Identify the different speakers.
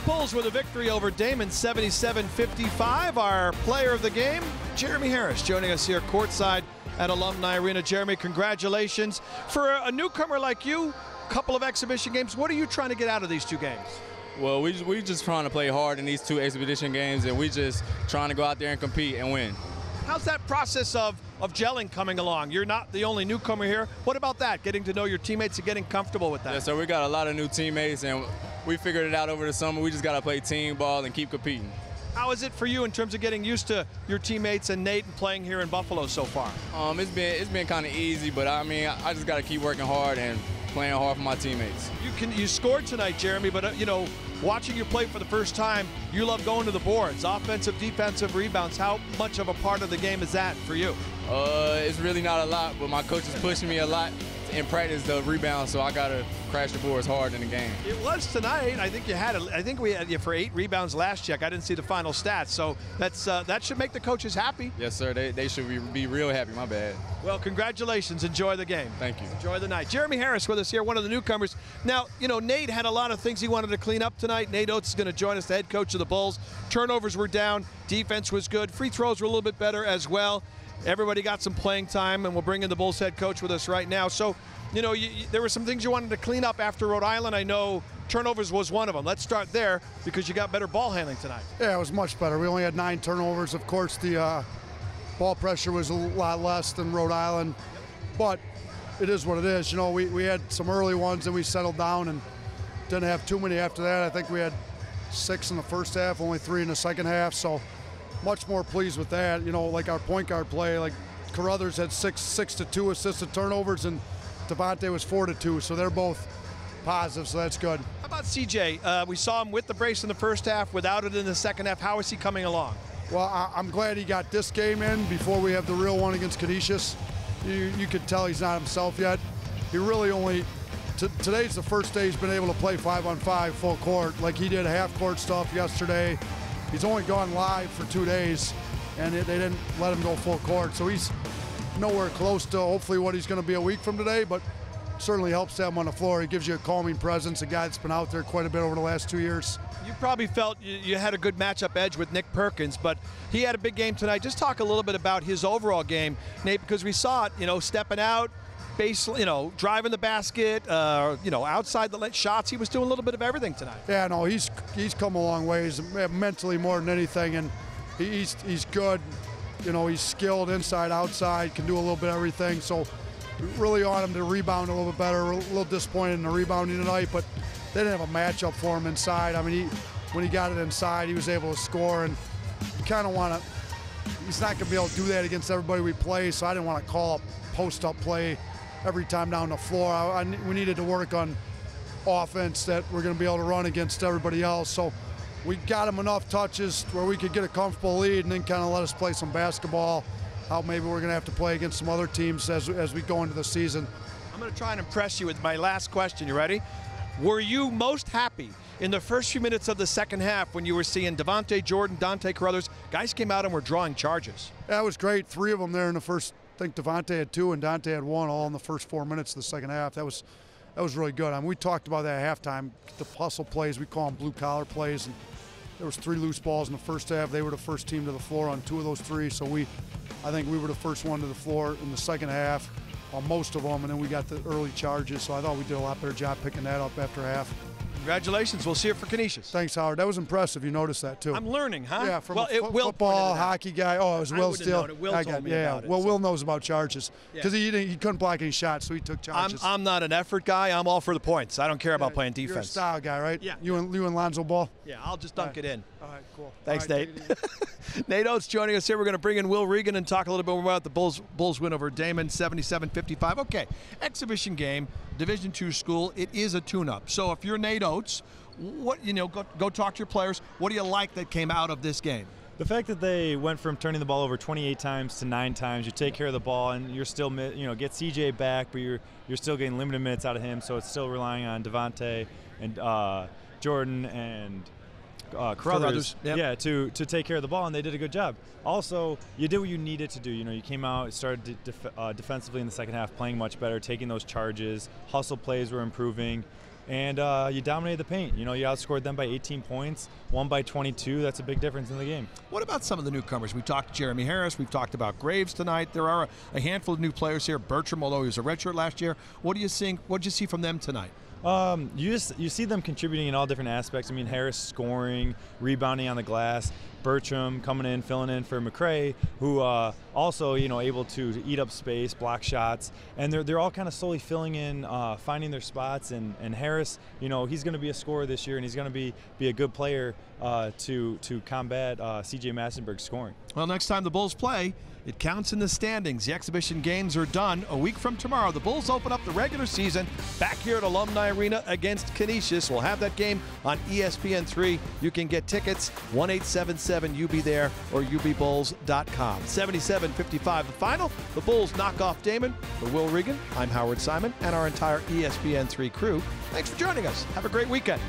Speaker 1: Bulls with a victory over Daemen, 77-55. Our player of the game, Jeremy Harris, joining us here courtside at Alumni Arena. Jeremy, congratulations. For a newcomer like you, a couple of exhibition games, what are you trying to get out of these two games?
Speaker 2: Well, we just trying to play hard in these two exhibition games, and we just trying to go out there and compete and win.
Speaker 1: How's that process of gelling coming along? You're not the only newcomer here. What about that, getting to know your teammates and getting comfortable with that?
Speaker 2: Yeah, so we got a lot of new teammates, and we figured it out over the summer. We just got to play team ball and keep competing.
Speaker 1: How is it for you in terms of getting used to your teammates and Nate and playing here in Buffalo so far?
Speaker 2: It's been kind of easy, but I mean, I just got to keep working hard and playing hard for my teammates.
Speaker 1: You scored tonight, Jeremy, but you know, watching you play for the first time, you love going to the boards, offensive, defensive, rebounds. How much of a part of the game is that for you?
Speaker 2: It's really not a lot, but my coach is pushing me a lot in practice, the rebound, so I got to crash the boards hard in the game.
Speaker 1: It was tonight. I think we had you for 8 rebounds last check. I didn't see the final stats, so that should make the coaches happy.
Speaker 2: Yes, sir. They should be real happy. My bad.
Speaker 1: Well, congratulations. Enjoy the game.
Speaker 2: Thank you.
Speaker 1: Enjoy the night. Jeremy Harris with us here, one of the newcomers. Now, you know, Nate had a lot of things he wanted to clean up tonight. Nate Oates is going to join us, the head coach of the Bulls. Turnovers were down. Defense was good. Free throws were a little bit better as well. Everybody got some playing time, and we'll bring in the Bulls head coach with us right now. So, you know, there were some things you wanted to clean up after Rhode Island. I know turnovers was one of them. Let's start there because you got better ball handling tonight.
Speaker 3: Yeah, it was much better. We only had 9 turnovers. Of course, the ball pressure was a lot less than Rhode Island, but it is what it is. You know, we had some early ones and we settled down and didn't have too many after that. I think we had 6 in the first half, only 3 in the second half, so much more pleased with that. You know, like our point guard play, like Carruthers had 6 to 2 assisted turnovers and Devontae was 4 to 2, so they're both positive, so that's good.
Speaker 1: How about CJ? We saw him with the brace in the first half, without it in the second half. How is he coming along?
Speaker 3: Well, I'm glad he got this game in before we have the real one against Canisius. You could tell he's not himself yet. He really only, today's the first day he's been able to play 5-on-5 full court. Like he did half-court stuff yesterday. He's only gone live for 2 days, and they didn't let him go full court. So he's nowhere close to hopefully what he's going to be a week from today, but certainly helps them on the floor. He gives you a calming presence, a guy that's been out there quite a bit over the last 2 years.
Speaker 1: You probably felt you had a good matchup edge with Nick Perkins, but he had a big game tonight. Just talk a little bit about his overall game, Nate, because we saw it, you know, stepping out, driving the basket, outside the shots. He was doing a little bit of everything tonight.
Speaker 3: Yeah, no, he's come a long ways, mentally more than anything, and he's good. You know, he's skilled inside, outside, can do a little bit of everything. So really on him to rebound a little bit better. A little disappointed in the rebounding tonight, but they didn't have a matchup for him inside. I mean, when he got it inside, he was able to score, and you kind of want to, he's not going to be able to do that against everybody we play, so I didn't want to call a post-up play every time down the floor. We needed to work on offense that we're going to be able to run against everybody else. So we got him enough touches where we could get a comfortable lead and then kind of let us play some basketball. How maybe we're going to have to play against some other teams as we go into the season.
Speaker 1: I'm going to try and impress you with my last question. You ready? Were you most happy in the first few minutes of the second half when you were seeing Devontae, Jordan, Dante Carruthers? Guys came out and were drawing charges.
Speaker 3: That was great. 3 of them there in the first. I think Devontae had 2 and Dante had 1 all in the first 4 minutes of the second half. That was really good. I mean, we talked about that at halftime. The hustle plays, we call them blue-collar plays. And there was 3 loose balls in the first half. They were the first team to the floor on 2 of those 3. So I think we were the first one to the floor in the second half on most of them, and then we got the early charges. So I thought we did a lot better job picking that up after half.
Speaker 1: Congratulations. We'll see you for Canisius.
Speaker 3: Thanks, Howard. That was impressive. You noticed that, too.
Speaker 1: I'm learning, huh?
Speaker 3: Yeah, from
Speaker 1: well,
Speaker 3: a football, hockey guy. Oh, it was Will Steele.
Speaker 1: Will told me about it.
Speaker 3: Well, Will knows about charges because he couldn't block any shots, so he took charges.
Speaker 1: I'm not an effort guy. I'm all for the points. I don't care about playing defense.
Speaker 3: You're a style guy, right?
Speaker 1: Yeah.
Speaker 3: You and Lonzo Ball?
Speaker 1: Yeah, I'll just dunk it in.
Speaker 3: All right, cool.
Speaker 1: Thanks,
Speaker 3: right,
Speaker 1: Nate. Nate Oates joining us here. We're going to bring in Will Regan and talk a little bit more about the Bulls win over Daemen, 77-55. Okay, exhibition game, Division II school. It is a tune-up. So if you're Nate Oates, go talk to your players. What do you like that came out of this game?
Speaker 4: The fact that they went from turning the ball over 28 times to 9 times. You take care of the ball, and you're still, get CJ back, but you're still getting limited minutes out of him. So it's still relying on Devontae and Jordan and Carruthers,
Speaker 1: yep.
Speaker 4: to take care of the ball, and they did a good job. Also, you did what you needed to do. You came out, started defensively in the second half, playing much better, taking those charges. Hustle plays were improving. and you dominated the paint. You outscored them by 18 points, won by 22. That's a big difference in the game.
Speaker 1: What about some of the newcomers? We talked to Jeremy Harris. We've talked about Graves tonight. There are a handful of new players here. Bertram, although he was a redshirt last year. What did you see from them tonight?
Speaker 4: You see them contributing in all different aspects. I mean, Harris scoring, rebounding on the glass, Bertram coming in, filling in for McCray, who also able to eat up space, block shots, and they're all kind of slowly filling in, finding their spots. And Harris, he's going to be a scorer this year, and he's going to be a good player to combat C.J. Massenberg's scoring.
Speaker 1: Well, next time the Bulls play, it counts in the standings. The exhibition games are done. A week from tomorrow, the Bulls open up the regular season back here at Alumni Arena against Canisius. We'll have that game on ESPN3. You can get tickets, 1-877-UB there or ubulls.com. 77-55 the final. The Bulls knock off Daemen. For Will Regan, I'm Howard Simon and our entire ESPN3 crew. Thanks for joining us. Have a great weekend.